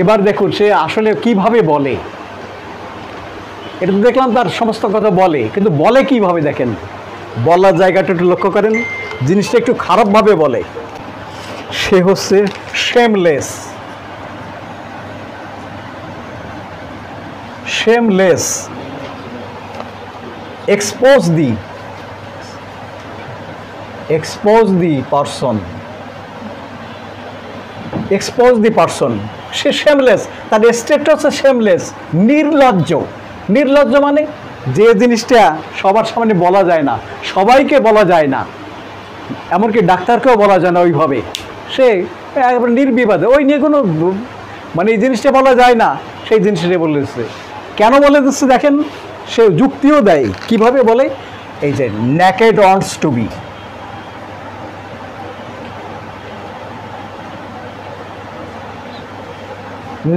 এবার দেখুন সে আসলে কিভাবে বলে। এটা তো দেখলাম তার সমস্ত কথা বলে, কিন্তু বলে কিভাবে দেখেন, বলার জায়গাটা একটু লক্ষ্য করেন, জিনিসটা একটু খারাপভাবে বলে। সে হচ্ছে shameless, shameless, expose the person, expose the person, say shameless, তার স্টেটটা হচ্ছে শেমলেস, নির্লজ্জ। নির্লজ্জ মানে যে জিনিসটা সবার সামনে বলা যায় না, সবাইকে বলা যায় না, এমনকি ডাক্তারকেও বলা যায় না ওইভাবে, সে একবারে নির্বিবাদে ওই নিয়ে কোনো মানে এই জিনিসটা বলা যায় না, সেই জিনিসটা বলে দিচ্ছে। কেন বলে দিচ্ছে দেখেন, সে যুক্তিও দেয় কিভাবে বলে, এই যে naked wants to be,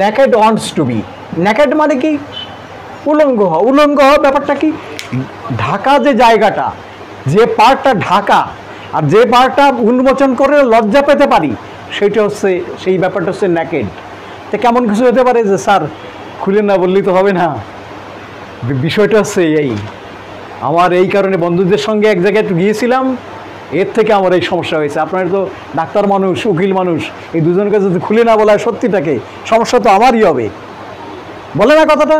naked wants to be, naked মানে কি, উলঙ্গ হওয়া। উলঙ্গ হওয়া ব্যাপারটা কি, ঢাকা যে জায়গাটা, যে পার্টটা ঢাকা আর যে পার্টটা উন্মোচন করে লজ্জা পেতে পারি, সেইটা হচ্ছে, সেই ব্যাপারটা হচ্ছে naked। তো কেমন কিছু হতে পারে যে স্যার খুলে না বললেই তো হবে না, বিষয়টা হচ্ছে এই, আমার এই কারণে বন্ধুদের সঙ্গে এক জায়গায় গিয়েছিলাম, এর থেকে আমার এই সমস্যা হয়েছে। আপনার তো ডাক্তার মানুষ, উকিল মানুষ, এই দুজনকে যদি খুলে না বলা হয় সত্যিটাকে, সমস্যা তো আমারই হবে, বলে না কথাটা।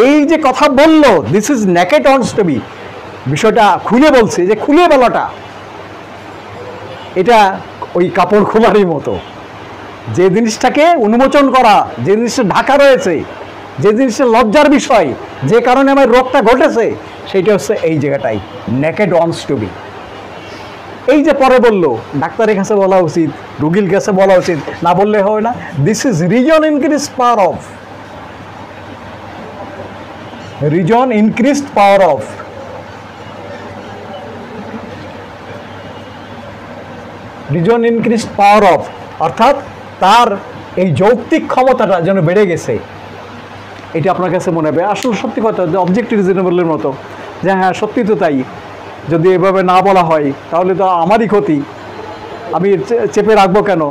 এই যে কথা বললো, this is naked wants to be, বিষয়টা খুলে বলছে, যে খুলে বলাটা এটা ওই কাপড় খোলারই মতো। যে জিনিসটাকে উন্মোচন করা, যে জিনিসটা ঢাকা রয়েছে, যে জিনিসটা লজ্জার বিষয়, যে কারণে আমার রোগটা ঘটেছে, সেইটা হচ্ছে এই জায়গাটাই naked wants to be। এই যে পরে বললো, ডাক্তারের কাছে বলা উচিত, রুগীর কাছে বলা উচিত, না বললে হয় না। This is reason increase power of, reason increased power of, reason increased power of, অর্থাৎ তার এই যৌক্তিক ক্ষমতাটা যেন বেড়ে গেছে। এটা আপনার কাছে মনে হবে আসলে সত্যি কথা, যে অবজেক্টিভ রিজনেবলের মতো, যে হ্যাঁ সত্যি তো তাই, যদি এভাবে না বলা হয় তাহলে তো আমারই ক্ষতি, আমি চেপে রাখবো কেন,